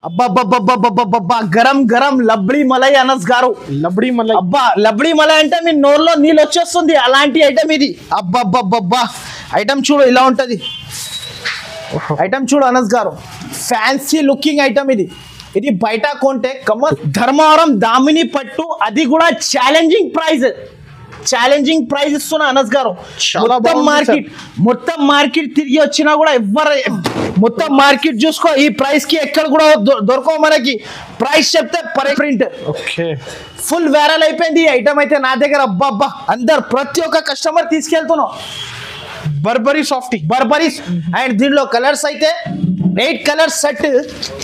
అబ్బా గరం గరం లబ్డి మలై అనస్ గారు. లబ్డి మలై అబ్బా లబ్డి మలై అంటే మీ నోరులో నీళ్ళు వచ్చేస్తుంది. అలాంటి ఐటమ్ ఇది. అబ్బా ఐటమ్ చూడు ఇలా ఉంటది. ఐటమ్ చూడు అనస్ గారు, ఫ్యాన్సీ లుకింగ్ ఐటమ్ ఇది. ఇది బయట కొంటే ధర్మవరం దామిని పట్టు, అది కూడా ఛాలెంజింగ్ ప్రైజ్ ఇస్తున్నా అనస్ గారు. మొత్తం మార్కెట్ తిరిగి వచ్చినా కూడా మొత్తం మార్కెట్ చూసుకో, ఈ ప్రైస్ కి ఎక్కడ కూడా దొరకవు మనకి. ప్రైస్ చెప్తే ప్రింట్ ఫుల్ వైరల్ అయిపోయింది ఈ ఐటమ్ అయితే నా దగ్గర. అబ్బా అందరు ప్రతి ఒక్క కస్టమర్ తీసుకెళ్తున్నాం. బర్బరీ అండ్ దీనిలో కలర్స్ అయితే 8 కలర్ సెట్.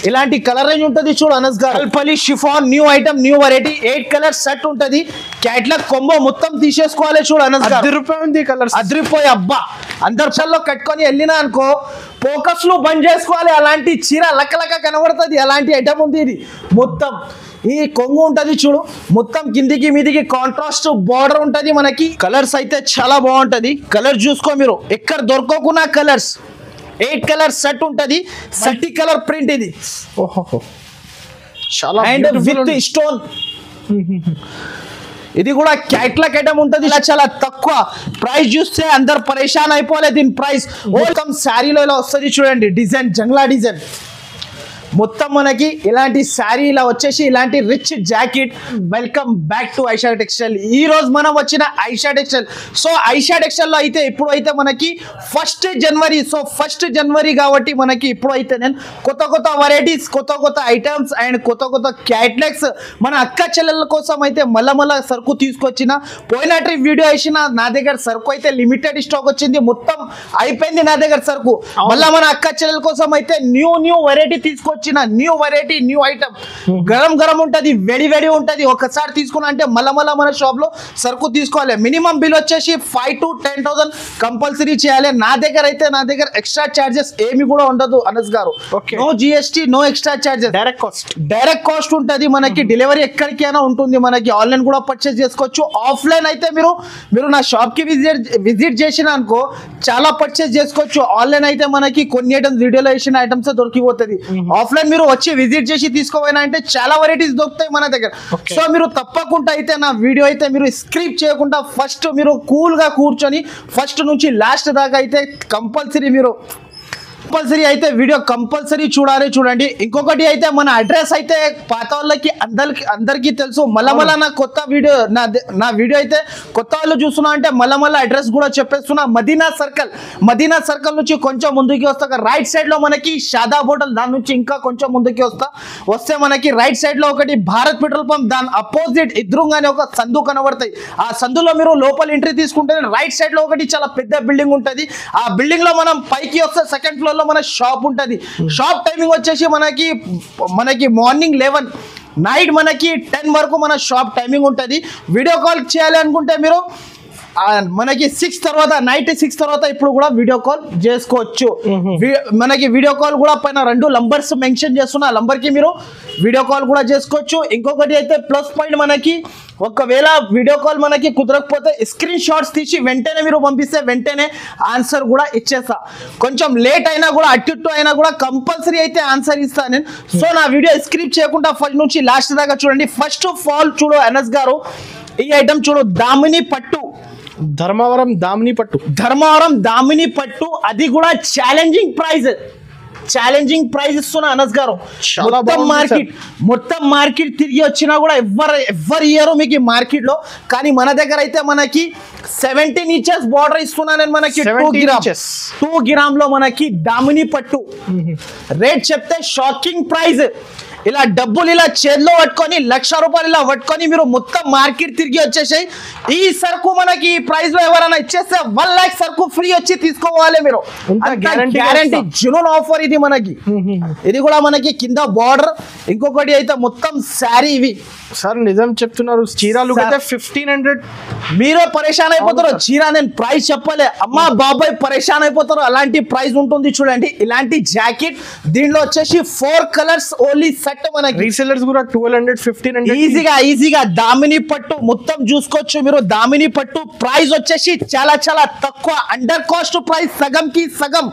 ఇలాంటి కలర్ రేంజ్ ఉంటుంది చూడు అనస్ గారు. అల్పలి chiffon new item, new variety, 8 colour set ఉంటది. క్యాట్లాగ్ కొంబో మొత్తం తీసేసుకోవాలి చూడు అనస్ గారు. అదిరిపోయి అబ్బా అందరు చల్లో కట్టుకొని వెళ్ళినా అనుకో, ఫోకస్ లు బంద్ చేసుకోవాలి. అలాంటి చీర లక్క కనబడుతుంది. అలాంటి ఐటమ్ ఉంది ఇది. మొత్తం ఈ కొంగు ఉంటది చూడు, మొత్తం కిందికి మీదికి కాంట్రాస్ట్ బార్డర్ ఉంటది మనకి. కలర్స్ అయితే చాలా బాగుంటది. కలర్ చూసుకో మీరు, ఎక్కడ దొరకకున్నా కలర్స్. 8 కలర్ సెట్ ఉంటది. 30 కలర్ ప్రింట్ ఇది. చాలా విత్ స్టోన్. ఇది కూడా క్యాట్లాగ్ ఐటమ్ ఉంటది. ఇలా చాలా తక్కువ ప్రైస్ చూస్తే అందరు పరేషాన్ అయిపోలే. దీని ప్రైస్ మొత్తం శారీలో ఇలా వస్తుంది చూడండి. డిజైన్ జంగ్లా డిజైన్ మొత్తం మనకి ఇలాంటి శారీ ఇలా వచ్చేసి ఇలాంటి rich jacket. Welcome back to Aisha textile. ఈ రోజు మనం వచ్చిన Aisha textile. So Aisha textile లో అయితే ఇప్పుడు అయితే మనకి 1st జనవరి. సో 1st జనవరి కాబట్టి మనకి ఇప్పుడు అయితే నేను కొత్త వెరైటీస్, కొత్త ఐటమ్స్ అండ్ కొత్త క్యాట్లాగ్స్ మన అక్క చెల్లెల కోసం అయితే మళ్ళా సరుకు తీసుకొచ్చిన. పోయిన ట్రిప్ వీడియో వేసిన నా దగ్గర సరుకు అయితే లిమిటెడ్ స్టాక్ వచ్చింది. మొత్తం అయిపోయింది నా దగ్గర సరుకు. మళ్ళీ మన అక్క చెల్లెల కోసం అయితే న్యూ వెరైటీ తీసుకొచ్చిన. New variety, new item. Garam ఉంటది, వేడి ఉంటది. ఒకసారి తీసుకున్నా అంటే మళ్ళా మన షాప్ లో సరుకు తీసుకోవాలి. మినిమం బిల్ వచ్చేసి 5,000 to 10,000 కంపల్సరీ చేయాలి. నా దగ్గర ఎక్స్ట్రా చార్జెస్ ఏమి కూడా ఉండదు అనస్ గారు. No GST, no extra charges, direct cost ఉంటది మనకి. డెలివరీ ఎక్కడికైనా ఉంటుంది మనకి. ఆన్లైన్ కూడా పర్చేస్ చేసుకోవచ్చు. ఆఫ్లైన్ అయితే మీరు నా షాప్ కి విజిట్ చేసిన అనుకో చాలా పర్చేస్ చేసుకోవచ్చు. ఆన్లైన్ అయితే మనకి కొన్ని ఐటమ్స్ వీడియోలో వేసిన ఐటమ్స్ దొరికిపోతుంది. ఆఫ్లైన్ మీరు వచ్చి విజిట్ చేసి తీసుకోపోయినా అంటే చాలా వెరైటీస్ దొరుకుతాయి మన దగ్గర. సో మీరు తప్పకుండా అయితే నా వీడియో అయితే మీరు స్క్రిప్ చేయకుండా ఫస్ట్ మీరు కూల్ గా కూర్చొని ఫస్ట్ నుంచి లాస్ట్ దాకా అయితే కంపల్సరీ అయితే వీడియో కంపల్సరీ చూడండి. ఇంకొకటి అయితే మన అడ్రస్ అయితే పాత వాళ్ళకి అందరికీ తెలుసు. మళ్ళా నా కొత్త వీడియో నా వీడియో అయితే కొత్త వాళ్ళు చూస్తున్నా అంటే మళ్ళా అడ్రస్ కూడా చెప్పేస్తున్నా. మదీనా సర్కిల్ నుంచి కొంచెం ముందుకి వస్తా. రైట్ సైడ్ లో మనకి షాదాబ్ హోటల్, దాని నుంచి ఇంకా కొంచెం ముందుకి వస్తే మనకి రైట్ సైడ్ లో ఒకటి భారత్ పెట్రోల్ పంప్, దాని అపోజిట్ ఎదురుగానే ఒక సందు కనబడతాయి. ఆ సందులో మీరు లోపల ఎంట్రీ తీసుకుంటే రైట్ సైడ్ లో ఒకటి చాలా పెద్ద బిల్డింగ్ ఉంటది. ఆ బిల్డింగ్ లో మనం పైకి వస్తే సెకండ్ ఫ్లోర్ లో మన షాప్ ఉంటది. షాప్ టైమింగ్ వచ్చేసి మనకి మార్నింగ్ 11 నైట్ మనకి 10 వరకు మన షాప్ టైమింగ్ ఉంటది. వీడియో కాల్ చేయాలి అనుకుంటే మీరు మనకి 6 తర్వాత, నైట్ 6 తర్వాత ఇప్పుడు కూడా వీడియో కాల్ చేసుకోవచ్చు. మనకి వీడియో కాల్ కూడా పైన 2 నంబర్స్ మెన్షన్ చేస్తున్నా. నంబర్ కి మీరు వీడియో కాల్ కూడా చేసుకోవచ్చు. ఇంకొకటి అయితే ప్లస్ పాయింట్, మనకి ఒకవేళ వీడియో కాల్ మనకి కుదరకపోతే స్క్రీన్ షాట్స్ తీసి వెంటనే మీరు పంపిస్తే వెంటనే ఆన్సర్ కూడా ఇచ్చేస్తా. కొంచెం లేట్ అయినా కూడా అటు అయినా కూడా కంపల్సరీ అయితే ఆన్సర్ ఇస్తాను నేను. సో నా వీడియో స్క్రిప్ట్ చేయకుండా ఫస్ట్ నుంచి లాస్ట్ దాకా చూడండి. ఫస్ట్ ఆఫ్ ఆల్ చూడు అనస్ గారు, ఈ ఐటమ్ చూడు, ధర్మవరం దామిని పట్టు, అది కూడా ఛాలెంజింగ్ ప్రైజ్ ఇస్తున్నా అనస్ గారు. మొత్తం మార్కెట్ తిరిగి వచ్చినా కూడా ఎవరు ఇయ్యరు మీకు ఈ మార్కెట్ లో. కానీ మన దగ్గర అయితే మనకి 17 ఇంచెస్ బార్డర్ ఇస్తున్నా నేను. మనకి 2 గ్రామ్ లో మనకి దామిని పట్టు. రేట్ చెప్తే షాకింగ్ ప్రైజ్. ఇలా డబ్బులు ఇలా చేతిలో పట్టుకొని 1,00,000 రూపాయలు ఇలా పట్టుకొని మీరు మొత్తం మార్కెట్ తిరిగి వచ్చేసాయి. ఈ సరుకు మనకి ప్రైస్ లో ఎవరైనా ఇచ్చేస్తే 1 lakh సరుకు ఫ్రీ వచ్చి తీసుకోవాలి మీరు. గ్యారంటీ జునూన్ ఆఫర్ ఇది మనకి. ఇది కూడా మనకి కింద బార్డర్. ఇంకొకటి అయితే మొత్తం శారీ. ఇవి సార్ నిజం చెప్తున్నారు, చీరాలు 1500. మీరే పరేషాన్ అయిపోతారు చీర నేను ప్రైస్ చెప్పలే అమ్మా బాబాయ్ పరేషాన్ అయిపోతారు అలాంటి ప్రైస్ ఉంటుంది చూడండి ఇలాంటి జాకెట్ దీనిలో వచ్చేసి 4 కలర్స్ ఓన్లీ సెట్ మనకి రీసెల్లర్స్ కూడా 1200 1500 ఈజీగా దామిని పట్టు మొత్తం చూసుకోవచ్చు మీరు దామిని పట్టు ప్రైస్ వచ్చేసి చాలా చాలా తక్కువ అండర్ కాస్ట్ ప్రైస్ సగంకి సగం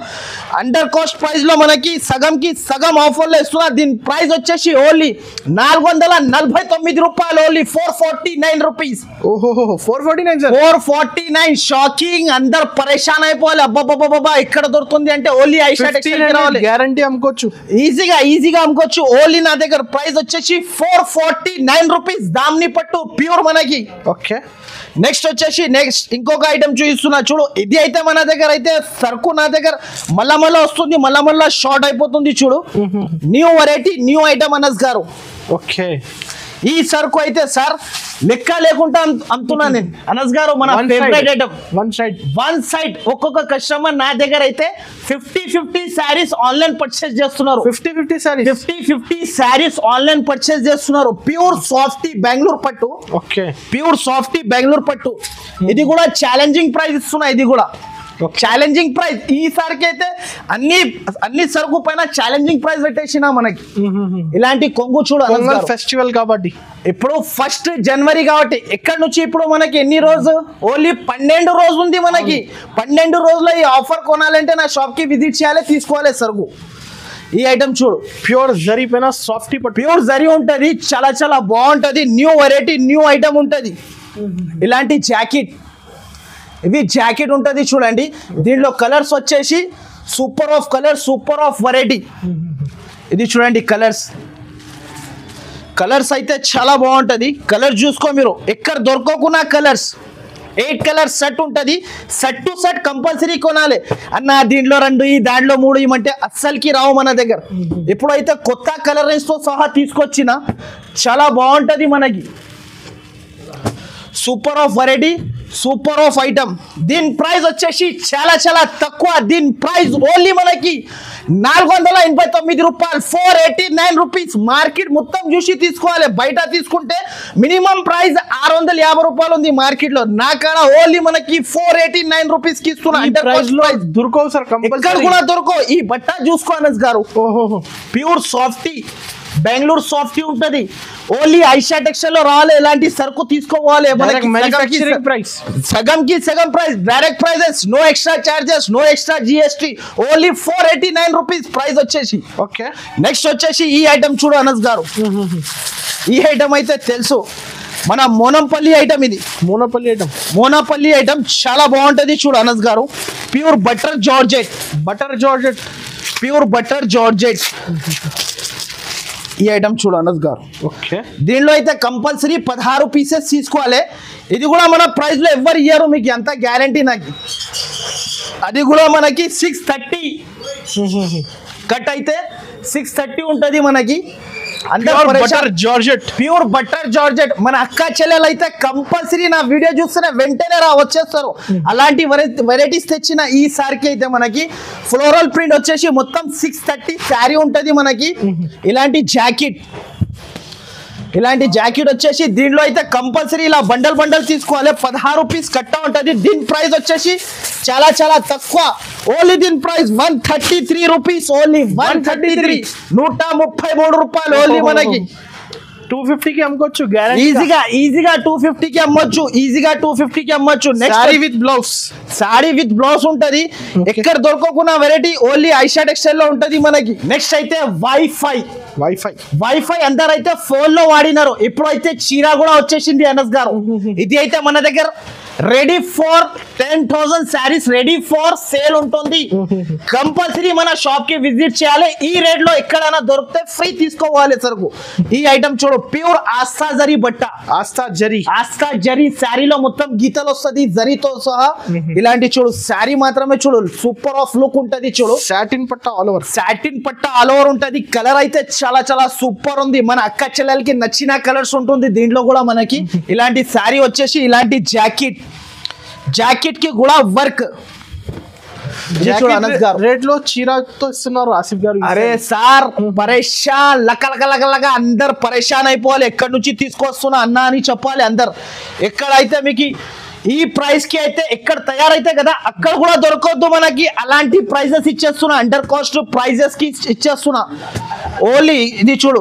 అండర్ కాస్ట్ ప్రైస్ లో మనకి సగంకి సగం ఆఫర్ లో ఇస్తున్నారు దీని ప్రైస్ వచ్చేసి ఓన్లీ 449 రూపాయలు ఓన్లీ 449 రూపీస్ ఓహో 449 సార్ 449 షాకింగ్ అందరు పరేషాన్ అయిపోవాలి అబ్బాబాబా ఇక్కడ దొరుకుతుంది అంటే ఓన్లీ ఐషా టెక్స్టైల్ రావాలి గ్యారంటీ అమ్ముకోవచ్చు ఈజీగా అమ్ముకోవచ్చు ఓన్లీ నా దగ్గర ప్రైస్ వచ్చేసి 449 రూపీస్ దామ్ని పట్టు ప్యూర్ మనకి ఓకే నెక్స్ట్ ఇంకొక ఐటమ్ చూపిస్తున్నా చూడు ఇది అయితే మన దగ్గర అయితే సరుకు నా దగ్గర మళ్ళా వస్తుంది మళ్ళా షార్ట్ అయిపోతుంది చూడు new variety new item Anas గారు ఓకే ఈ సరుకు అయితే సార్ లెక్క లేకుండా అమ్ముతున్నా నేను అనస్ గారు మన ఫేవరెట్ ఐటమ్ వన్ సైడ్ ఒక్కొక్క కస్టమర్ నా దగ్గర అయితే 50 శారీస్ ఆన్లైన్ పర్చేస్ చేస్తున్నారు 50 శారీస్ ఆన్లైన్ పర్చేస్ చేస్తున్నారు ప్యూర్ సాఫ్టీ బెంగళూరు పట్టు ఓకే ప్యూర్ సాఫ్టీ బెంగళూరు పట్టు ఇది కూడా ఛాలెంజింగ్ ప్రైస్ ఇస్తున్నా ఇది కూడా ఛాలెంజింగ్ ప్రైస్ ఈసారికి అయితే అన్ని సరుకు పైన ఛాలెంజింగ్ ప్రైస్ పెట్టేసిన మనకి ఇలాంటి కొంగు చూడు ఫెస్టివల్ కాబట్టి ఇప్పుడు 1 జనవరి కాబట్టి ఎక్కడి నుంచి ఇప్పుడు మనకి ఎన్ని రోజు ఓన్లీ 12 రోజు ఉంది మనకి 12 రోజుల్లో ఈ ఆఫర్ కొనాలంటే నా షాప్ కి విజిట్ చేయాలి తీసుకోవాలి సరుకు ఈ ఐటమ్ చూడు ప్యూర్ జరీ పైన సాఫ్టీ ప్యూర్ జరీ ఉంటది చాలా చాలా బాగుంటది న్యూ వెరైటీ న్యూ ఐటమ్ ఉంటది ఇలాంటి జాకెట్ ఇవి జాకెట్ ఉంటుంది చూడండి దీనిలో కలర్స్ వచ్చేసి super of colour super of variety ఇది చూడండి కలర్స్ అయితే చాలా బాగుంటుంది కలర్ చూసుకో మీరు ఎక్కడ దొరకకున్నా కలర్స్ 8 కలర్స్ సెట్ ఉంటుంది సెట్ టు సెట్ కంపల్సరీ కొనాలి అన్న దీంట్లో 2 దాంట్లో 3 ఇవ్వమంటే అస్సలకి రావు మన దగ్గర ఎప్పుడైతే కొత్త కలర్స్తో సహా తీసుకొచ్చిన చాలా బాగుంటుంది మనకి super of variety super of item దీని ప్రైస్ వచ్చేసి చాలా చాలా తక్కువ దీని ప్రైస్ ఓన్లీ మనకి 489 రూపాయలు 489 రూపీస్ మార్కెట్ మొత్తం చూసి తీసుకోవాలి బయట తీసుకుంటే మినిమం ప్రైస్ 650 రూపాయలు ఉంది మార్కెట్ లో నా కాడ ఓన్లీ మనకి 489 రూపీస్ కి ఇస్తున్నా దొరకవు సార్ ఇక్కడ కూడా దొరకవు ఈ బట్ట చూసుకో అనస్ గారు ప్యూర్ సాఫ్టీ బెంగళూరు సాఫ్టీ ఉంటది ఓన్లీ ఐషా టెక్స్టైల్ లో రావాలి ఎలాంటి సరుకు తీసుకోవాలి సగంకి సగం price direct prices no extra charges no extra GST only 489 rupees price వచ్చేసి ఓకే నెక్స్ట్ వచ్చేసి ఈ ఐటమ్ చూడు అనస్ గారు ఈ ఐటమ్ అయితే తెలుసు మన మోనంపల్లి ఐటమ్ ఇది మోనపల్లి ఐటమ్ చాలా బాగుంటది చూడు అనస్ గారు pure butter georgette pure butter georgette ఈ ఐటమ్ చూడు అనస్ గారు ఓకే దీనిలో అయితే కంపల్సరీ 16 పీసెస్ తీసుకోవాలి ఇది కూడా మన ప్రైస్ లో ఎవరు ఇయ్యారు మీకు ఎంత గ్యారంటీ నాకు అది కూడా మనకి 630 కట్ అయితే 630 ఉంటది మనకి ప్యూర్ బటర్ జార్జెట్ మన అక్క చెల్లెలు అయితే కంపల్సరీ నా వీడియో చూస్తేనే వెంటనే వచ్చేస్తారు అలాంటి వెరైటీస్ తెచ్చిన ఈసారికి అయితే మనకి ఫ్లోరల్ ప్రింట్ వచ్చేసి మొత్తం 630 శారీ ఉంటది మనకి ఇలాంటి జాకెట్ వచ్చేసి దీనిలో అయితే కంపల్సరీ ఇలా బండల్ తీసుకోవాలి 16 రూపీస్ కట్ట ఉంటది దీని ప్రైస్ వచ్చేసి చాలా చాలా తక్కువ ఓన్లీ దీని ప్రైస్ 133 రూపీస్ ఓన్లీ 133 133 రూపాయలు ఓన్లీ మనకి 250 కి అమ్ముకోవచ్చు ఈజీగా 250 కి అమ్మొచ్చు నెక్స్ట్ సారీ విత్ బ్లౌజ్ ఉంటది ఎక్కడ దొరకకున్న వెరైటీ ఓన్లీ ఐషా టెక్స్టైల్ లో ఉంటది మనకి నెక్స్ట్ అయితే వైఫై అందరైతే ఫోన్ లో వాడినారు ఇప్పుడైతే చీర కూడా వచ్చేసింది అనస్ గారు ఇది అయితే మన దగ్గర ready for 10,000 saris ready for sale ఉంటుంది కంపల్సరీ మన షాప్ కి విజిట్ చేయాలి ఈ రేట్ లో ఎక్కడైనా దొరికితే ఫ్రీ తీసుకోవాలి సరుకు ఈ ఐటమ్ చూడు ప్యూర్ ఆస్థా జరీ బట్ట ఆస్థా జరీ శారీలో మొత్తం గీతలు వస్తుంది జరీతో సహా ఇలాంటి చూడు శారీ మాత్రమే చూడు సూపర్ ఆఫ్ లుక్ ఉంటది చూడు సాటిన్ పట్ట ఆల్ ఓవర్ ఉంటది కలర్ అయితే చాలా చాలా సూపర్ ఉంది మన అక్క చెల్లెలకి నచ్చిన కలర్స్ ఉంటుంది దీంట్లో కూడా మనకి ఇలాంటి శారీ వచ్చేసి ఇలాంటి జాకెట్ కి కూడా వర్క్ రేట్ లో చీరతో ఇస్తున్నారు ఆసిఫ్ గారు అరే సార్ పరేషాన్ లక అందరు పరేషాన్ అయిపోవాలి ఎక్కడి నుంచి తీసుకొస్తున్నా అన్నా అని చెప్పాలి అందరు ఎక్కడైతే మీకు ఈ ప్రైస్ కి అయితే ఎక్కడ తయారైతే కదా అక్కడ కూడా దొరకొద్దు మనకి అలాంటి ప్రైజెస్ ఇచ్చేస్తున్నా అండర్ కాస్ట్ ప్రైజెస్ కి ఇచ్చేస్తున్నా ఓన్లీ ఇది చూడు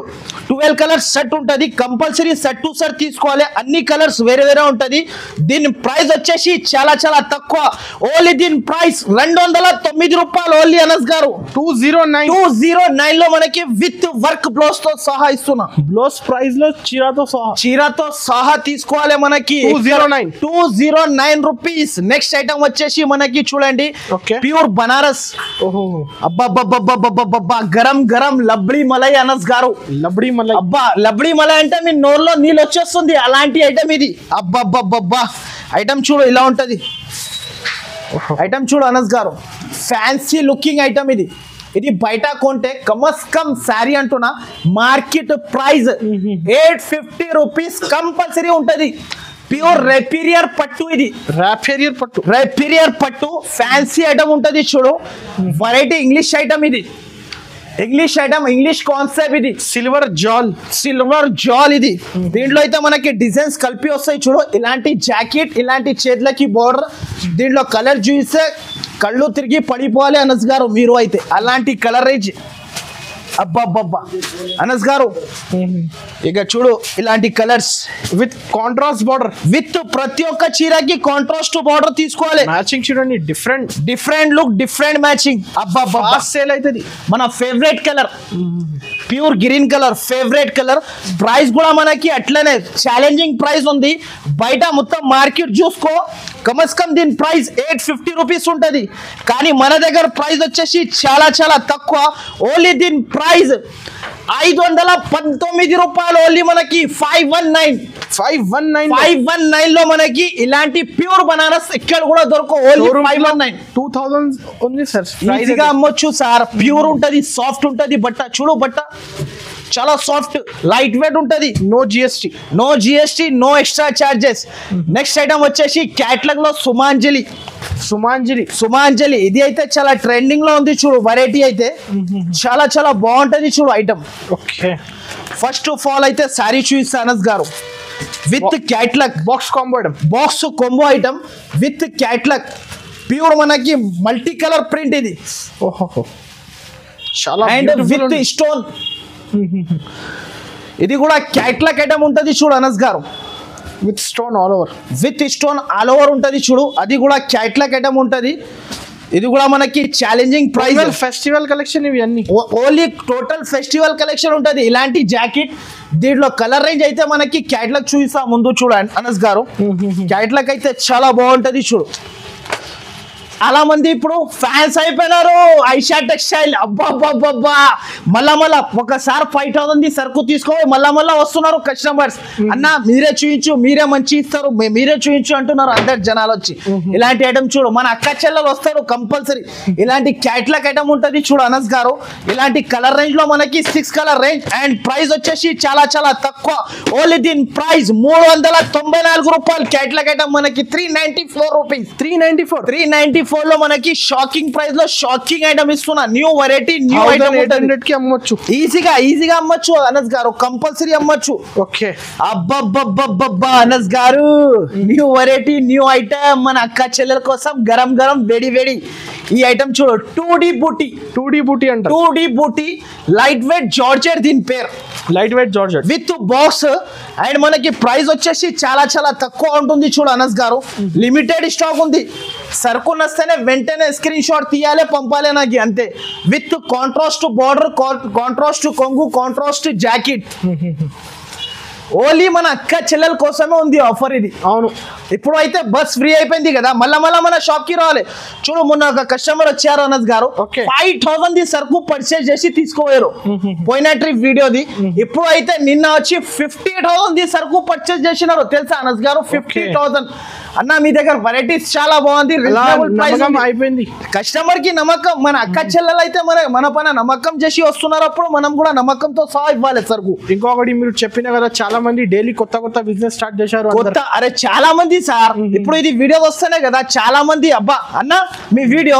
12 కలర్స్ సెట్ ఉంటది కంపల్సరీ సెట్ టు సెట్ తీసుకోవాలి అన్ని కలర్స్ వేరే వేరే ఉంటది దీని ప్రైస్ వచ్చేసి చాలా చాలా తక్కువ ఓన్లీ దీని ప్రైస్ 209 రూపాయలు ఓన్లీ అనస్ గారు 209 లో మనకి విత్ వర్క్ బ్లౌజ్ తో సహా ఇస్తున్నా బ్లౌజ్ ప్రైస్ లో చీరతో సహా తీసుకోవాలి మనకి 209 రూపీస్ నెక్స్ట్ ఐటమ్ వచ్చేసి మనకి చూడండి ప్యూర్ బనారస్ అబ్బా గరం గరం లబ్డి మలై అనస్ గారు లబ్డి మలై అంటే మీ నోర్లో నీళ్ళు వచ్చేస్తుంది అలాంటి ఐటమ్ ఇది అబ్బా ఐటమ్ చూడు ఇలా ఉంటది ఐటమ్ చూడు అనస్ గారు ఫ్యాన్సీ లుకింగ్ ఐటమ్ ఇది బయట కొంటే కమ్ శారీ అంటున్నా మార్కెట్ ప్రైస్ 850 రూపీస్ కంపల్సరీ ఉంటది ప్యూర్ రేపీరియర్ పట్టు ఇది రేపీరియర్ పట్టు ఫ్యాన్సీ ఐటమ్ ఉంటది చూడు వెరైటీ ఇంగ్లీష్ ఐటమ్ ఇది ఇంగ్లీష్ కాన్సెప్ట్ ఇది సిల్వర్ జాల్ ఇది దీంట్లో అయితే మనకి డిజైన్స్ కలిపి వస్తాయి చూడు ఇలాంటి జాకెట్ ఇలాంటి చేతులకి బోర్డర్ దీంట్లో కలర్ చూస్తే కళ్ళు తిరిగి పడిపోవాలి అనస్ గారు మీరు అయితే అలాంటి కలర్ రేంజ్ అబ్బా అనస్ గారు ఇక చూడు ఇలాంటి colours with contrast border with ప్రతి ఒక్క చీరకి కాంట్రాస్ట్ బార్డర్ తీసుకోవాలి మ్యాచింగ్ చూడండి డిఫరెంట్ లుక్ డిఫరెంట్ మ్యాచింగ్ అబ్బా సేల్ అవుతుంది మన favourite colour pure green colour favourite colour price కూడా మనకి అట్లనే ఛాలెంజింగ్ ప్రైస్ ఉంది బయట మొత్తం మార్కెట్ చూసుకో కమ్ దీని ప్రైస్ 850 రూపీస్ ఉంటది కానీ మన దగ్గర ప్రైస్ వచ్చేసి చాలా చాలా తక్కువ ఓన్లీ దీని ప్రైస్ 519 రూపాయలు ఓన్లీ మనకి 519 లో మనకి ఇలాంటి ప్యూర్ బనారస్ ఇక్కడ కూడా దొరకవు ఓన్లీ 2000 ఓన్లీ సార్ ఈజీగా అమ్మొచ్చు సార్ ప్యూర్ ఉంటది సాఫ్ట్ ఉంటది బట్ట చూడు బట్ట చాలా సాఫ్ట్ లైట్ వెయిట్ ఉంటది no GST no extra charges next item వచ్చేసి క్యాటలాగ్ లో సుమాంజలి ఇది అయితే చాలా ట్రెండింగ్ లో ఉంది చూడు వెరైటీ అయితే చాలా చాలా బాగుంటది చూడు item okay first of all అయితే సారీ చూపిస్తా అనస్ గారు with catalogue box combo item with catalogue pure మనకి మల్టీ కలర్ ప్రింట్ ఇది చాలా అండ్ విత్ స్టోన్ ఇది కూడా క్యాటలాగ్ ఐటమ్ ఉంటది చూడు అనస్ గారు విత్ స్టోన్ ఆల్ ఓవర్ ఉంటది చూడు అది కూడా క్యాటలాగ్ ఐటమ్ ఉంటది ఇది కూడా మనకి ఛాలెంజింగ్ ప్రైస్ ఫెస్టివల్ కలెక్షన్ ఇవి అన్ని ఓన్లీ టోటల్ ఫెస్టివల్ కలెక్షన్ ఉంటది ఇలాంటి జాకెట్ దీంట్లో కలర్ రేంజ్ అయితే మనకి క్యాటలాగ్ చూపిస్తా ముందు చూడండి అనస్ గారు క్యాటలాగ్ అయితే చాలా బాగుంటది చూడు చాలా మంది ఇప్పుడు ఫ్యాన్స్ అయిపోయినారు ఐషా టెక్స్టైల్ అబ్బా మళ్ళా ఒకసారి 5000 సరుకు తీసుకో మళ్ళా వస్తున్నారు కస్టమర్స్ అన్న మీరే చూయించు మీరే మంచి ఇస్తారు మీరే చూయించు అంటున్నారు అందరు జనాలు వచ్చి ఇలాంటి ఐటమ్ చూడు మన అక్క చెల్లెలు వస్తారు కంపల్సరీ ఇలాంటి క్యాటలాగ్ ఐటమ్ ఉంటది చూడు అనస్ గారు ఇలాంటి కలర్ రేంజ్ లో మనకి 6 కలర్ రేంజ్ అండ్ ప్రైస్ వచ్చేసి చాలా చాలా తక్కువ ఓన్లీ దీని ప్రైస్ 394 రూపాయలు క్యాటలాగ్ ఐటమ్ మనకి 394 రూపీస్ 394 లో మనకి షాకింగ్ ప్రైస్ లో షాకింగ్ ఐటమ్ ఇస్తున్నా న్యూ వెరైటీ న్యూ ఐటమ్ కి అమ్మొచ్చు ఈజీగా అమ్మొచ్చు అనస్ గారు కంపల్సరీ అమ్మొచ్చు ఓకే అబ్బబ్బబ్బబ్బబ్బా అనస్ గారు న్యూ వెరైటీ న్యూ ఐటమ్ మన అక్క చెల్లెల కోసం గరం వేడి ఈ ఐటమ్ చూడు 2D బూటీ అంట 2D బూటీ లైట్ వెయిట్ జార్జెట్ దీని పేరు విత్ బాక్స్ అండ్ మనకి ప్రైస్ వచ్చేసి చాలా చాలా తక్కువ ఉంటుంది చూడు అనస్ గారు లిమిటెడ్ స్టాక్ ఉంది సరుకు నస్తేనే వెంటనే స్క్రీన్ షాట్ తీయాలి పంపాలి నాకు అంతే విత్ కాంట్రాస్ట్ బార్డర్ కాంట్రాస్ట్ కొంగు కాంట్రాస్ట్ జాకెట్ ఓన్లీ మన అక్క చెల్లెల కోసమే ఉంది ఆఫర్ ఇది అవును ఇప్పుడు అయితే బస్ ఫ్రీ అయిపోయింది కదా మళ్ళా మన షాప్ కి రావాలి చూడు మొన్న ఒక కస్టమర్ వచ్చారు అనస్ గారు 5000 సరుకు పర్చేజ్ చేసి తీసుకోవారు పోయిన ట్రిప్ వీడియోది ఇప్పుడు అయితే నిన్న వచ్చి 50,000 సరుకు పర్చేజ్ చేసినారు తెలుసా అనస్ గారు 50,000 అన్న మీ దగ్గర వెరైటీస్ చాలా బాగుంది రీజనబుల్ ప్రైస్ అయిపోయింది కస్టమర్ కి నమ్మకం మన అక్క చెల్లెలు అయితే మన పైన నమ్మకం చేసి వస్తున్నారు అప్పుడు మనం కూడా నమ్మకంతో సహా ఇవ్వాలి సరుకు ఇంకొకటి మీరు చెప్పిన కదా చాలా మంది డైలీ కొత్త బిజినెస్ స్టార్ట్ చేశారు అరే చాలా మంది సార్ ఇప్పుడు ఇది వీడియో వస్తేనే కదా చాలా మంది అబ్బా అన్న మీ వీడియో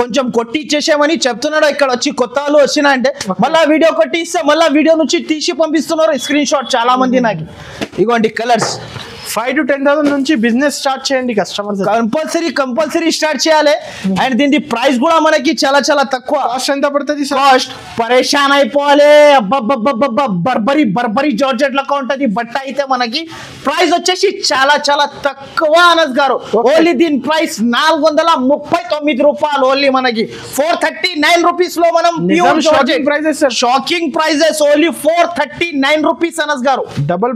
కొంచెం కొట్టి ఇచ్చేసామని చెప్తున్నాడు ఇక్కడ వచ్చి కొత్త వాళ్ళు వచ్చినా అంటే మళ్ళా వీడియో కొట్టి ఇస్తే మళ్ళా వీడియో నుంచి తీసి పంపిస్తున్నారు స్క్రీన్ షాట్ చాలా మంది నాకు ఇగోండి కలర్స్ 5 to 10,000 నుంచి బిజినెస్ స్టార్ట్ చేయండి కస్టమర్స్. కంపల్సరీ స్టార్ట్ చేయాలి. అండ్ దీని ప్రైస్ కూడా మనకి చాలా చాలా తక్కువ. కాస్ట్ ఎంత పడుతుంది సార్? కాస్ట్ పరేషాన్ అయిపోవాలి. బర్బరీ జార్జెట్ లెక్క ఉంటది బట్ట. అయితే మనకి ప్రైస్ వచ్చేసి చాలా చాలా తక్కువ అనస్ గారు. ఓన్లీ దీని ప్రైస్ 439 రూపాయలు. ఓన్లీ మనకి 439 రూపీస్ లో మనం shocking prices. Only 439 rupees Anas గారు. డబుల్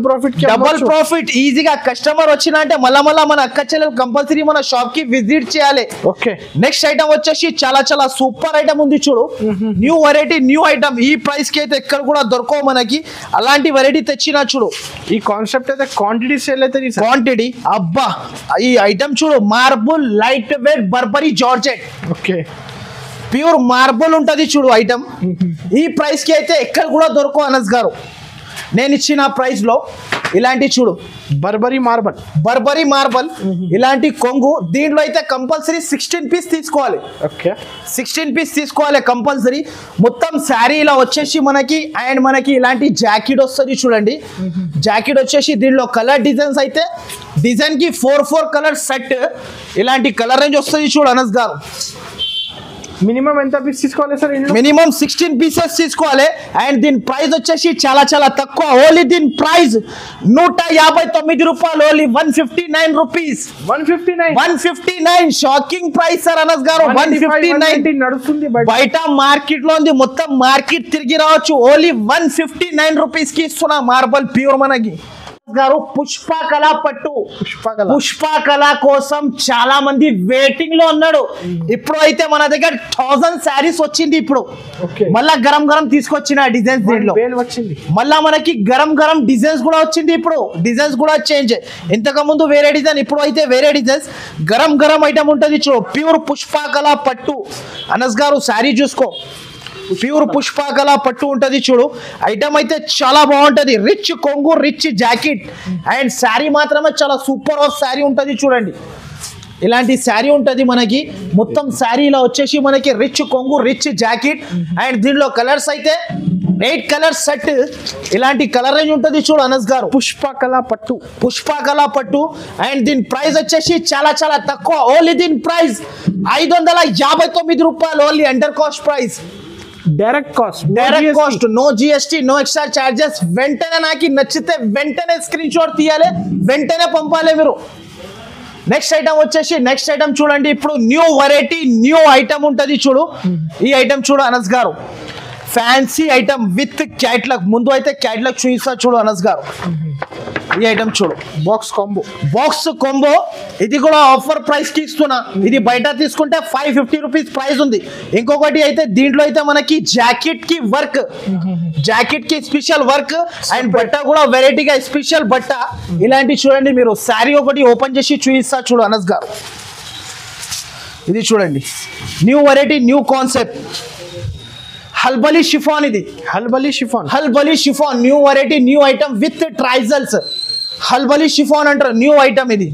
ప్రాఫిట్ ఈజీగా. కస్టమర్ వచ్చిన అంటే మళ్ళా మన అక్క చెల్లెలు కంపల్సరీ మన షాప్ కి విజిట్ చేయాలి. ఓకే. నెక్స్ట్ ఐటమ్ వచ్చేసి చాలా చాలా సూపర్ ఐటమ్ ఉంది చూడు. New variety new item. ఈ ప్రైస్ కి అయితే ఎక్కడ కూడా దొరకవు మనకి. అలాంటి వెరైటీ తెచ్చినా చూడు. ఈ కాన్సెప్ట్ అయితే క్వాంటిటీ సేల్ అయితే క్వాంటిటీ అబ్బా. ఈ ఐటమ్ చూడు, marble light weight Burberry georgette. Okay. Pure marble ఉంటది చూడు ఐటమ్. ఈ ప్రైస్ కి అయితే ఎక్కడ కూడా దొరకవు అనస్ గారు. నేను ఇచ్చిన ప్రైస్ లో ఇలాంటి చూడు, బర్బరీ మార్బల్ ఇలాంటి కొంగు. దీంట్లో అయితే కంపల్సరీ 16 పీస్ తీసుకోవాలి. ఓకే. 16 పీస్ తీసుకోవాలి కంపల్సరీ. మొత్తం శారీ ఇలా వచ్చేసి మనకి. అండ్ మనకి ఇలాంటి జాకెట్ వస్తుంది చూడండి. జాకెట్ వచ్చేసి దీనిలో కలర్ డిజైన్స్ అయితే డిజైన్ కి 4 కలర్ సెట్. ఇలాంటి కలర్ రేంజ్ వస్తుంది చూడు అనస్ గారు. మినిమం ఎంత పీస్ తీసుకోవాలి సార్? మినిమం 16 పీసెస్ తీసుకోవాలి. అండ్ దీని ప్రైస్ వచ్చేసి చాలా చాలా తక్కువ. ఓన్లీ దీని ప్రైస్ 159 రూపాయలు. Only 159 rupees. 159 shocking price sir Anas గారు. 159 నడుస్తుంది బయట మార్కెట్ లో ఉంది. మొత్తం మార్కెట్ తిరిగి రావచ్చు. ఓన్లీ 159 రూపీస్ కి ఇస్తున్నా మార్బల్ ప్యూర్ మనకి గారు. పుష్పకళ పట్టు. పుష్పకళ కోసం చాలా మంది వెయిటింగ్ లో ఉన్నాడు. ఇప్పుడు అయితే మన దగ్గర 1000 శారీస్ వచ్చింది. ఇప్పుడు మళ్ళా గరం తీసుకొచ్చిన డిజైన్స్ దీంట్లో మళ్ళా మనకి గరం డిజైన్స్ కూడా వచ్చింది. ఇప్పుడు డిజైన్స్ కూడా చేంజ్. ఇంతకు ముందు వేరే డిజైన్, ఇప్పుడు అయితే వేరే డిజైన్స్. గరం ఐటమ్ ఉంటుంది చూడు. ప్యూర్ పుష్పకళ పట్టు అనస్ గారు. శారీ చూసుకో, ప్యూర్ పుష్పకళ పట్టు ఉంటది చూడు. ఐటమ్ అయితే చాలా బాగుంటది. రిచ్ కొంగు, రిచ్ జాకెట్. అండ్ శారీ మాత్రమే చాలా సూపర్ ఆఫ్ శారీ ఉంటది చూడండి. ఇలాంటి శారీ ఉంటది మనకి. మొత్తం శారీ ఇలా వచ్చేసి మనకి రిచ్ కొంగు, రిచ్ జాకెట్. అండ్ దీనిలో కలర్స్ అయితే 8 కలర్ సెట్. ఇలాంటి కలర్ రేంజ్ ఉంటది చూడు అనస్ గారు. పుష్పకళ పట్టు. అండ్ దీని ప్రైస్ వచ్చేసి చాలా చాలా తక్కువ. ఓన్లీ దీని ప్రైస్ 559 రూపాయలు. Only under cost price. Direct cost, no GST, no extra charges. వెంటనే నాకు నచ్చితే వెంటనే స్క్రీన్ షాట్ తీయాలి, వెంటనే పంపాలి మీరు. నెక్స్ట్ ఐటమ్ చూడండి. ఇప్పుడు న్యూ వెరైటీ న్యూ ఐటమ్ ఉంటది చూడు. ఈ ఐటమ్ చూడు అనస్ గారు. Fancy item with catalogue. ముందు అయితే క్యాట్లాగ్ చూపిస్తా చూడు అనస్ గారు. ఈ ఐటమ్ చూడు, బాక్స్ కాంబో. ఇది కూడా ఆఫర్ ప్రైస్ కి ఇస్తున్నా. ఇది బయట తీసుకుంటే 550 రూపీస్ ప్రైస్ ఉంది. ఇంకొకటి అయితే దీంట్లో అయితే మనకి జాకెట్ కి స్పెషల్ వర్క్. అండ్ బట్ట కూడా వెరైటీగా స్పెషల్ బట్ట. ఇలాంటి చూడండి మీరు. శారీ ఒకటి ఓపెన్ చేసి చూపిస్తా చూడు అనస్ గారు. ఇది చూడండి, న్యూ వెరైటీ న్యూ కాన్సెప్ట్. హల్బలి షిఫాన్. ఇది హల్బలి chiffon new variety new item with ట్రైజల్స్. హల్బలి షిఫాన్ అంటారు. న్యూ ఐటమ్ ఇది.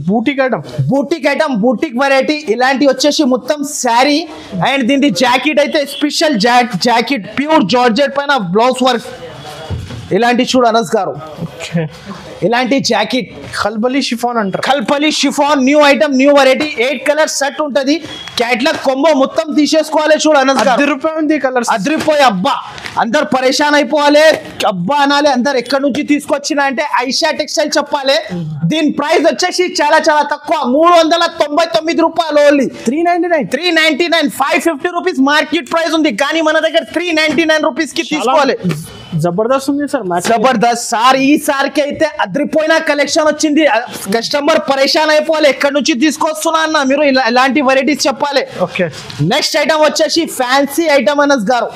Boutique variety. ఇలాంటి వచ్చేసి మొత్తం శారీ. అండ్ దీని జాకెట్ అయితే స్పెషల్ జాకెట్ ప్యూర్ జార్జెట్ పైన బ్లౌజ్ వర్క్. ఇలాంటి చూడు అనస్ గారు. ఇలాంటి జాకెట్ ఖల్బలి షిఫాన్ అంటారు. New item new variety. 8 colour set ఉంటది. క్యాట్లాగ్ కొంబో మొత్తం తీసేసుకోవాలి చూడు అనస్ గారు. అదిరిపోయి అబ్బా. అందరు పరేషాన్ అయిపోవాలి. అబ్బా అనాలి అందరు. ఎక్కడి నుంచి తీసుకొచ్చిన అంటే ఐషా టెక్స్టైల్ చెప్పాలి. దీని ప్రైస్ వచ్చేసి చాలా చాలా తక్కువ. 399 రూపాయలు. ఓన్లీ 399. 550 రూపీస్ మార్కెట్ ప్రైస్ ఉంది. కానీ మన దగ్గర 399 రూపీస్ కి తీసుకోవాలి. జబర్దస్త్ ఉంది సార్. జబర్దస్త్ సార్. ఈ సార్కి అయితే అద్రిపోయిన కలెక్షన్ వచ్చింది. కస్టమర్ పరేషాన్ అయిపోవాలి. ఎక్కడి నుంచి తీసుకొస్తున్నా అన్న మీరు ఇలాంటి వెరైటీస్ చెప్పాలి. నెక్స్ట్ ఐటమ్ వచ్చేసి ఫ్యాన్సీ ఐటమ్ అనస్ గారు.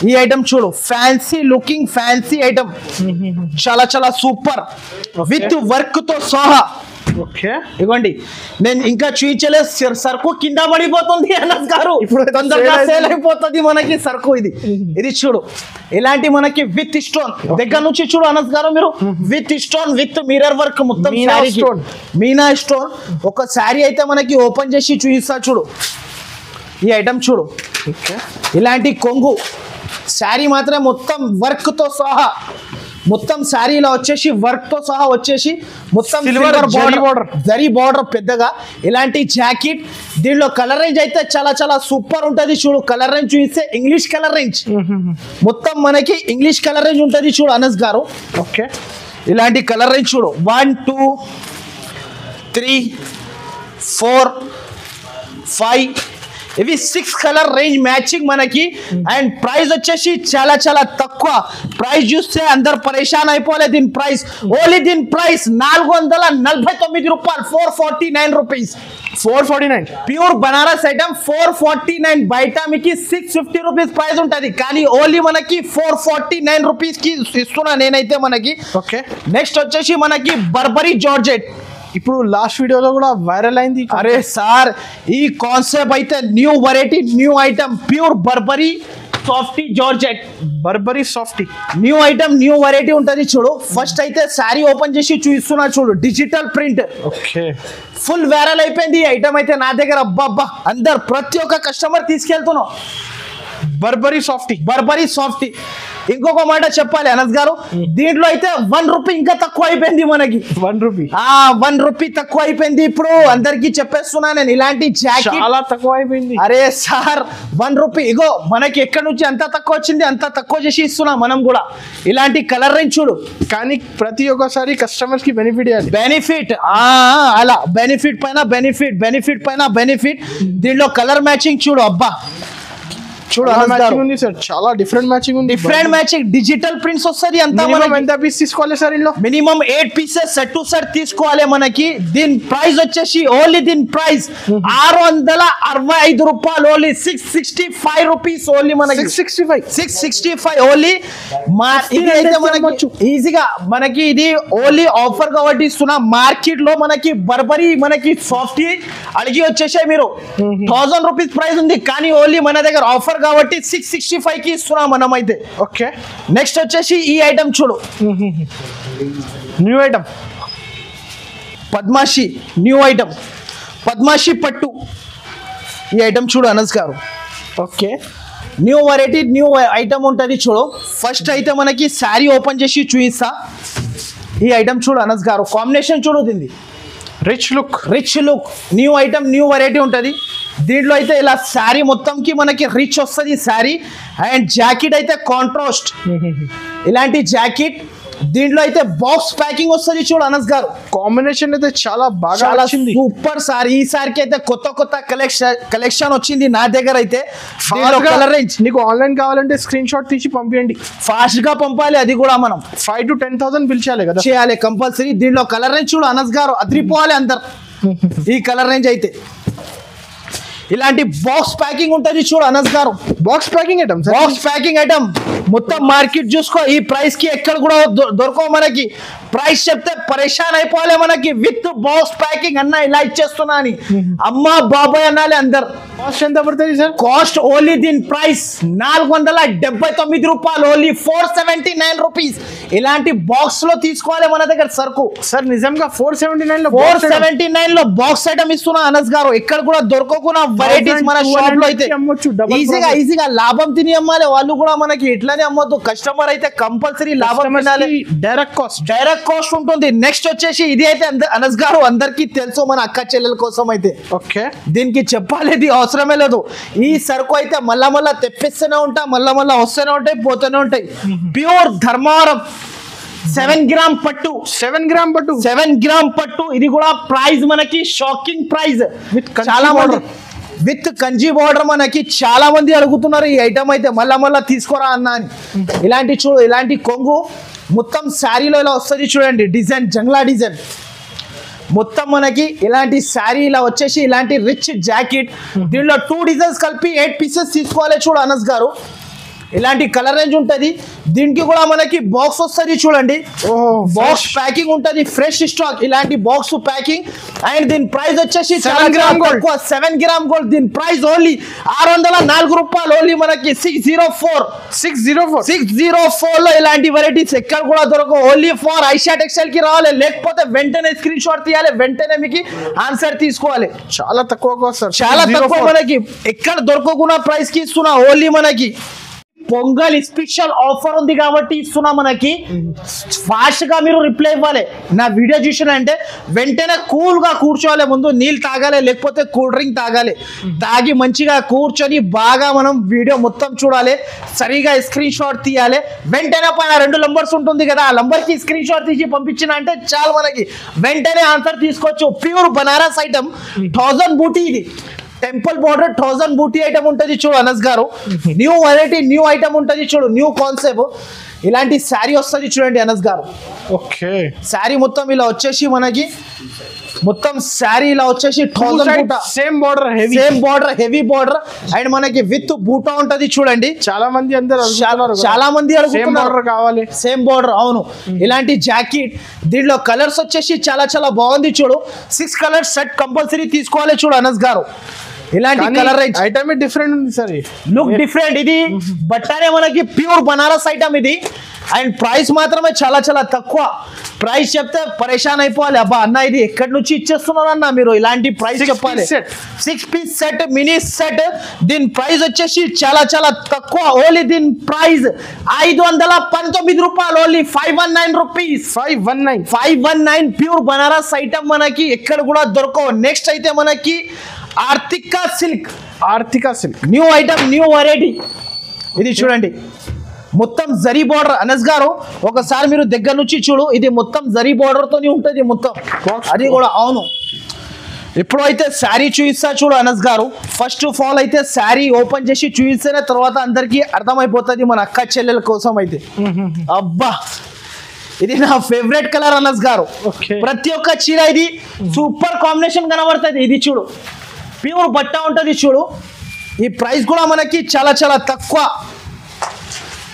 ఈ ఐటమ్ చూడు, ఫ్యాన్సీ లుకింగ్ ఫ్యాన్సీ ఐటమ్. చాలా చాలా సూపర్ విత్ వర్క్ తో సహా. ఇవ్వండి. నేను ఇంకా చూపించలేదు. సరుకు కింద పడిపోతుంది అనస్ గారు. ఇప్పుడు తొందరగా సేల్ అయిపోతుంది మనకి సరుకు. ఇది చూడు, ఇలాంటి మనకి విత్ స్టోన్ దగ్గర నుంచి చూడు అనస్ గారు మీరు. With stone with mirror work మొత్తం మీనా స్టోన్. ఒక శారీ అయితే మనకి ఓపెన్ చేసి చూపిస్తా చూడు. ఈ ఐటమ్ చూడు. ఇలాంటి కొంగు శారీ మాత్రం మొత్తం వర్క్ తో సహా మొత్తం శారీలో వచ్చేసి వర్క్ తో సహా వచ్చేసి మొత్తం సిల్వర్ బార్డర్ జరీ బార్డర్ పెద్దగా ఇలాంటి జాకెట్. దీనిలో కలర్ రేంజ్ అయితే చాలా చాలా సూపర్ ఉంటది. చూడు కలర్ రేంజ్ చూస్తే ఇంగ్లీష్ కలర్ రేంజ్, మొత్తం మనకి ఇంగ్లీష్ కలర్ రేంజ్ ఉంటది. చూడు అనస్ గారు, ఓకే ఇలాంటి కలర్ రేంజ్ చూడు 1 2 3 4 5 ఇవి 6 కలర్ రేంజ్ మ్యాచింగ్ మనకి. అండ్ ప్రైస్ వచ్చేసి చాలా చాలా తక్కువ. ప్రైస్ చూస్తే అందరు పరేషాన్ అయిపోలే. దీని ప్రైస్ ఓన్లీ దీని ప్రైస్ 449 రూపాయలు, 449 రూపీస్, 449 ప్యూర్ బనారస్ ఐటమ్ 449. బయట మీకు 650 రూపీస్ ప్రైస్ ఉంటది, కానీ ఓన్లీ మనకి 449 రూపీస్ కి ఇస్తున్నా నేనైతే మనకి. ఓకే నెక్స్ట్ వచ్చేసి మనకి బర్బరీ జార్జెట్. ఇప్పుడు లాస్ట్ వీడియోలో కూడా వైరల్ అయింది. అరే సార్, ఈ కాన్సెప్ట్ అయితే new variety, new item, pure Burberry softy georgette. Burberry softy new item, new variety ఉంటది. చూడు ఫస్ట్ అయితే శారీ ఓపెన్ చేసి చూపిస్తున్నా. చూడు digital print, okay full viral అయిపోయింది ఈ ఐటమ్ అయితే నా దగ్గర. అబ్బా అందరు ప్రతి ఒక్క కస్టమర్ తీసుకెళ్తున్నాం. Burberry softy, Burberry softy. ఇంకొక మాట చెప్పాలి అనస్ గారు, దీంట్లో అయితే 1 రూపీ ఇంకా తక్కువ అయిపోయింది మనకి. 1 రూపీ 1 రూపీ తక్కువ అయిపోయింది. ఇప్పుడు అందరికి చెప్పేస్తున్నా నేను, ఇలాంటి జాకెట్ చాలా తక్కువ అయిపోయింది. అరే సార్ 1 రూపీ, ఇగో మనకి ఎక్కడి నుంచి అంత తక్కువ వచ్చింది అంత తక్కువ చేసి ఇస్తున్నాం మనం కూడా. ఇలాంటి కలర్ రేంజ్ చూడు, కానీ ప్రతి ఒక్కసారి కస్టమర్స్ కి బెనిఫిట్ ఇవ్వాలి. బెనిఫిట్ అలా బెనిఫిట్ పైన బెనిఫిట్, బెనిఫిట్ పైన బెనిఫిట్. దీంట్లో కలర్ మ్యాచింగ్ చూడు. అబ్బా చూడు మ్యాచింగ్ ఉంది సార్, చాలా డిఫరెంట్ మ్యాచింగ్ ఉంది. డిఫరెంట్ మ్యాచింగ్, డిజిటల్ ప్రింట్స్ వస్తుంది. అంతా ఎంత పీస్ తీసుకోవాలి సార్ ఇందులో? Minimum 8 pieces set to set తీసుకోవాలి మనకి. దీని ప్రైస్ వచ్చేసి ఓన్లీ దీని ప్రైస్ 665 రూపాయలు, ఓన్లీ 665 రూపీస్ ఓన్లీ మనకి. 665 ఓన్లీ. ఇది అయితే మనకి ఈజీగా మనకి ఇది ఓన్లీ ఆఫర్ కాబట్టి ఇస్తున్నా. మార్కెట్ లో మనకి బర్బరీ మనకి సాఫ్టీ అడిగి వచ్చేసాయి మీరు 1000 రూపీస్ ప్రైస్ ఉంది, కానీ ఓన్లీ మన దగ్గర ఆఫర్ కాబట్టి 665 కి ఇస్తున్నాం మనం అయితే. ఓకే నెక్స్ట్ వచ్చేసి ఈ ఐటమ్ చూడు, న్యూ ఐటమ్ పద్మాషి. న్యూ ఐటమ్ పద్మాషి పట్టు. ఈ ఐటమ్ చూడు అనస్ గారు, okay new variety, new item ఉంటుంది. చూడు ఫస్ట్ అయితే మనకి శారీ ఓపెన్ చేసి చూపిస్తా. ఈ ఐటమ్ చూడు అనస్ గారు, కాంబినేషన్ చూడు దీన్ని, rich look, rich look. New item, new variety ఉంటుంది. దీంట్లో అయితే ఇలా శారీ మొత్తంకి మనకి రిచ్ వస్తుంది శారీ. అండ్ జాకెట్ అయితే కాంట్రాస్ట్, ఇలాంటి జాకెట్. దీంట్లో అయితే బాక్స్ ప్యాకింగ్ వస్తుంది. చూడు అనస్ గారు, కాంబినేషన్ అయితే చాలా బాగా వచ్చింది, సూపర్ సార్. ఈ సారికి అయితే కొత్త కొత్త కలెక్షన్ వచ్చింది నా దగ్గర అయితే. కలర్ రేంజ్ నీకు ఆన్లైన్ కావాలంటే స్క్రీన్ షాట్ తీసి పంపించండి, ఫాస్ట్ గా పంపాలి. అది కూడా మనం 5 to 10,000 బిల్ చేయాలి కదా, చేయాలి కంపల్సరీ. దీంట్లో కలర్ రేంజ్ చూడు అనస్ గారు, అదిరిపోవాలి అందరు. ఈ కలర్ రేంజ్ అయితే ఇలాంటి బాక్స్ ప్యాకింగ్ ఉంటుంది. చూడు అనస్ గారు, box packing item, box packing item మొత్తం మార్కెట్ చూసుకో. ఈ ప్రైస్ కి ఎక్కడ కూడా దొరకవు మనకి. ప్రైస్ చెప్తే పరేషాన్ అయిపోవాలి మనకి. విత్ బాక్స్ ప్యాకింగ్ అన్న ఇలా ఇచ్చేస్తున్నా అని అమ్మా బాబాయ్ అనాలి అందరు. కాస్ట్ ఎంత పడుతుంది సార్? కాస్ట్ ఓన్లీ దీని ప్రైస్ 479 రూపాయలు, ఓన్లీ 479 రూపీస్. ఇలాంటి బాక్స్ లో తీసుకోవాలి మన దగ్గర సరుకు. సార్ నిజంగా 479 లో బాక్స్ ఐటమ్ ఇస్తున్నా అనస్ గారు. ఎక్కడ కూడా దొరకకుండా వెరైటీస్ మన షాప్ లో అయితే ఈజీగా లాభం తిని అమ్మాలి. వాళ్ళు కూడా మనకి ఇట్లానే అమ్మొద్దు. కస్టమర్ అయితే కంపల్సరీ లాభం తినాలి. డైరెక్ట్ కాస్ట్ ఉంటుంది. నెక్స్ట్ వచ్చేసి ఇది అయితే అనస్ గారు అందరికి తెలుసు, మన అక్క చెల్లెల కోసం అయితే. ఓకే దీనికి చెప్పాలి అవసరమే లేదు. ఈ సరుకు అయితే మళ్ళా తెప్పిస్తూనే ఉంటా, మళ్ళా వస్తూనే ఉంటాయి, పోతూనే ఉంటాయి. ప్యూర్ ధర్మవరం 7 గ్రామ్ పట్టు, 7 గ్రామ్ పట్టు, 7 గ్రామ్ పట్టు. ఇది కూడా ప్రైస్ మనకి షాకింగ్ ప్రైస్. చాలా మంది విత్ కంజీ బార్డర్ మనకి చాలా మంది అడుగుతున్నారు ఈ ఐటమ్ అయితే. మళ్ళా తీసుకోరా అన్నా అని. ఇలాంటి చూడు, ఇలాంటి కొంగు మొత్తం శారీలో ఇలా వస్తుంది చూడండి. డిజైన్ జంగ్లా డిజైన్ మొత్తం మనకి ఇలాంటి శారీ ఇలా వచ్చేసి ఇలాంటి రిచ్ జాకెట్. దీనిలో 2 డిజైన్స్ కలిపి 8 పీసెస్ తీసుకోవాలి. చూడు అనస్ గారు, ఇలాంటి కలర్ రేంజ్ ఉంటది. దీనికి కూడా మనకి బాక్స్ వస్తుంది చూడండి. బాక్స్ ప్యాకింగ్ ఉంటది, ఫ్రెష్ స్టాక్. ఇలాంటి బాక్స్ ప్యాకింగ్. అండ్ దీని ప్రైస్ వచ్చేసి 7 గ్రామ్ గోల్డ్. దీని ప్రైస్ ఓన్లీ 604 రూపాయలు, ఓన్లీ మనకి 604 లో ఇలాంటి వెరైటీస్ ఎక్కడ కూడా దొరకవు. ఓన్లీ ఫర్ ఐషా టెక్స్టైల్ కి రావాలి, లేకపోతే వెంటనే స్క్రీన్ షాట్ తీయాలి, వెంటనే మీకు ఆన్సర్ తీసుకోవాలి. చాలా తక్కువ కాస్ట్ సార్, చాలా తక్కువ మనకి ఎక్కడ దొరకకుండా ప్రైస్ కి ఇస్తున్నా. ఓన్లీ మనకి పొంగల్ స్పెషల్ ఆఫర్ ఉంది కాబట్టి ఇస్తున్నా మనకి ఫాస్ట్ గా మీరు రిప్లై ఇవ్వాలి నా వీడియో చూసినంటే వెంటనే కూల్ గా కూర్చోవాలి ముందు నీళ్ళు తాగాలి లేకపోతే కూల్ డ్రింక్ తాగాలి తాగి మంచిగా కూర్చొని బాగా మనం వీడియో మొత్తం చూడాలి సరిగా స్క్రీన్ షాట్ తీయాలి వెంటనే పైన 2 నంబర్స్ ఉంటుంది కదా ఆ నంబర్ కి స్క్రీన్ షాట్ తీసి పంపించిన అంటే చాలు మనకి వెంటనే ఆన్సర్ తీసుకోవచ్చు ప్యూర్ బనారస్ ఐటమ్ 1000 బూటీ ఇది టెంపుల్ బోర్డర్ 1000 బూటీ ఐటమ్ ఉంటుంది చూడు అనస్ గారు న్యూ వెరైటీ న్యూ ఐటమ్ ఉంటుంది చూడు న్యూ కాన్సెప్ట్ ఇలాంటి శారీ వస్తుంది చూడండి అనస్ గారు ఓకే శారీ మొత్తం ఇలా వచ్చేసి మనకి మొత్తం శారీ ఇలా వచ్చేసి 1000 బూటా same border heavy border and మనకి విత్ బూటా ఉంటది చూడండి చాలా మంది అందరూ చాలా మంది బార్డర్ కావాలి సేమ్ బార్డర్ అవును ఇలాంటి జాకెట్ దీంట్లో కలర్స్ వచ్చేసి చాలా చాలా బాగుంది చూడు 6 కలర్స్ సెట్ కంపల్సరీ తీసుకోవాలి చూడు అనస్ గారు ఇలాంటి కలర్ ఐటమ్ డిఫరెంట్ ఉంది సార్ లుక్ డిఫరెంట్ ఇది బట్టనే మనకి ప్యూర్ బనారస్ ఐటమ్ ఇది అండ్ ప్రైస్ మాత్రమే చాలా చాలా తక్కువ ప్రైస్ చెప్తే పరేషాన్ అయిపోవాలి అబ్బా అన్న ఇది ఎక్కడి నుంచి ఇచ్చేస్తున్నారు అన్న మీరు ఇలాంటి ప్రైస్ చెప్పాలి 6 పీస్ సెట్ మినీ సెట్ దీని ప్రైస్ వచ్చేసి చాలా చాలా తక్కువ ఓన్లీ దీని ప్రైస్ 519 రూపాయలు only 519 rupees 519 pure Banaras item మనకి ఎక్కడ కూడా దొరకవు నెక్స్ట్ అయితే మనకి ఆర్తికా silk new item new variety ఇది చూడండి మొత్తం జరీ బార్డర్ అనస్ గారు ఒకసారి మీరు దగ్గర నుంచి చూడు ఇది మొత్తం జరీ బార్డర్ తోనే ఉంటుంది మొత్తం అది కూడా అవును ఇప్పుడు అయితే శారీ చూపిస్తా చూడు అనస్ గారు ఫస్ట్ ఆఫ్ ఆల్ అయితే శారీ ఓపెన్ చేసి చూపిస్తేనే తర్వాత అందరికి అర్థమైపోతుంది మన అక్క చెల్లెల కోసం అయితే అబ్బా ఇది నా ఫేవరెట్ కలర్ అనస్ గారు ప్రతి ఒక్క చీర ఇది సూపర్ కాంబినేషన్ కనబడుతుంది ఇది చూడు ప్యూర్ బట్ట ఉంటుంది చూడు ఈ ప్రైస్ కూడా మనకి చాలా చాలా తక్కువ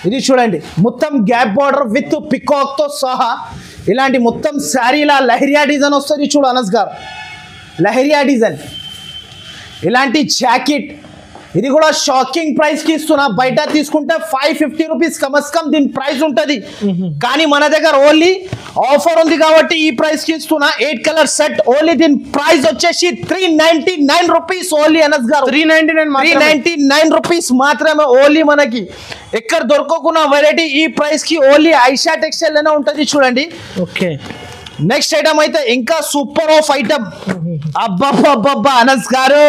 ఇది చూడండి మొత్తం గ్యాప్ బార్డర్ విత్ పికాక్ తో సహా ఇలాంటి మొత్తం శారీలా లహరియా డిజైన్ వస్తుంది చూడు అనస్ గారు లహరియా డిజైన్ ఇలాంటి జాకెట్ ఇది కూడా షాకింగ్ ప్రైస్ కి ఇస్తున్నా బయట తీసుకుంటే 550 రూపీస్ కమస్కమ్ దీని ప్రైస్ ఉంటుంది కానీ మన దగ్గర ఓన్లీ ఆఫర్ ఉంది కాబట్టి ఈ ప్రైస్ కి ఇస్తున్నా 8 కలర్ సెట్ ఓన్లీ దీని ప్రైస్ వచ్చేసి 399 రూపీస్ ఓన్లీ అనస్ గారు 399 రూపీస్ మాత్రమే ఓన్లీ మనకి ఎక్కడ దొరకకున్న వెరైటీ ఈ ప్రైస్ కి ఓన్లీ ఐషా టెక్స్టైల్ లోనే ఉంటుంది చూడండి ఓకే నెక్స్ట్ ఐటమ్ అయితే ఇంకా సూపర్ ఆఫ్ ఐటమ్ అబ్బబ్బబ్బబ్బా అనస్ గారు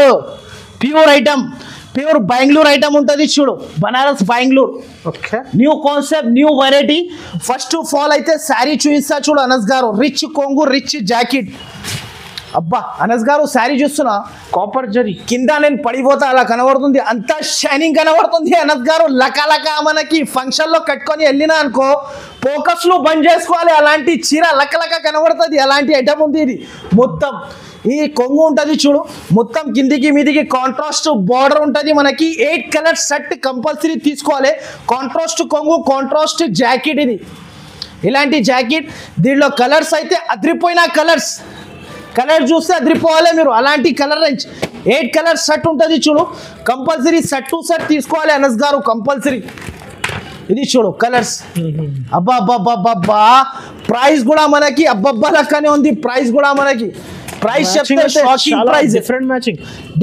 ప్యూర్ బెంగళూరు ఐటమ్ ఉంటుంది చూడు Banaras Bengaluru okay new concept new variety first of all అయితే శారీ చూపిస్తా చూడు అనస్ గారు రిచ్ కొంగు రిచ్ జాకెట్ అబ్బా అనస్ గారు శారీ చూస్తున్నా కాపర్ జరీ కింద నేను పడిపోతా అలా కనబడుతుంది అంత షైనింగ్ కనబడుతుంది అనస్ గారు లక మనకి ఫంక్షన్ లో కట్టుకొని వెళ్ళినా అనుకో ఫోకస్ లో బంద్ చేసుకోవాలి అలాంటి చీర లక కనబడుతుంది అలాంటి ఐటమ్ ఉంది ఇది మొత్తం ఈ కొంగు ఉంటుంది చూడు మొత్తం కిందికి మీదికి కాంట్రాస్ట్ బార్డర్ ఉంటుంది మనకి 8 కలర్ సెట్ కంపల్సరీ తీసుకోవాలి కాంట్రాస్ట్ కొంగు కాంట్రాస్ట్ జాకెట్ ఇది ఇలాంటి జాకెట్ దీనిలో కలర్స్ అయితే అదిరిపోయిన కలర్ చూస్తే అదిరిపోవాలి మీరు అలాంటి కలర్ రేంజ్ 8 కలర్ సెట్ ఉంటుంది చూడు కంపల్సరీ సెట్ టు సెట్ తీసుకోవాలి అనస్ గారు కంపల్సరీ ఇది చూడు కలర్స్ అబ్బా ప్రైస్ కూడా మనకి అబ్బబ్బా లెక్కనే ఉంది ప్రైస్ కూడా మనకి ప్రైస్ చెప్తే shocking price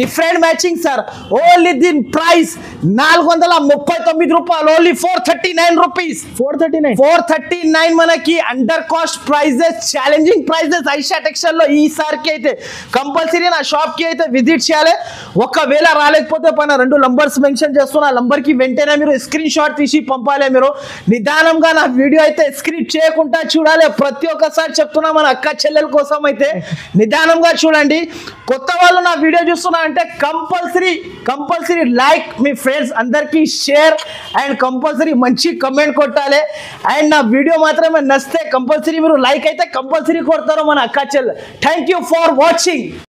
different matching sir only దీని ప్రైస్ 439 రూపాయలు ఓన్లీ 439 రూపీస్ 439 మనకి under cost prices challenging prices Aisha textile లో ఈసారికి అయితే కంపల్సరీ నా షాప్ కి అయితే విజిట్ చేయాలి ఒకవేళ రాలేకపోతే పైన 2 నంబర్స్ మెన్షన్ చేస్తున్నా నంబర్ కి వెంటనే మీరు స్క్రీన్ షాట్ తీసి పంపాలి మీరు నిదానంగా నా వీడియో అయితే స్క్రిప్ట్ చేయకుండా చూడాలి ప్రతి ఒక్కసారి చెప్తున్నా మన అక్క చెల్లెల కోసం అయితే నిదానంగా చూడండి కొత్త వాళ్ళు నా వీడియో చూస్తున్నా అంటే కంపల్సరీ లైక్ మీ ఫ్రెండ్స్ అందరికీ షేర్ అండ్ కంపల్సరీ మంచి కమెంట్ కొట్టాలి అండ్ నా వీడియో మాత్రమే నచ్చితే కంపల్సరీ మీరు లైక్ అయితే కంపల్సరీ కొడతారు మన అక్క చెల్లె థ్యాంక్ యూ ఫర్ వాచింగ్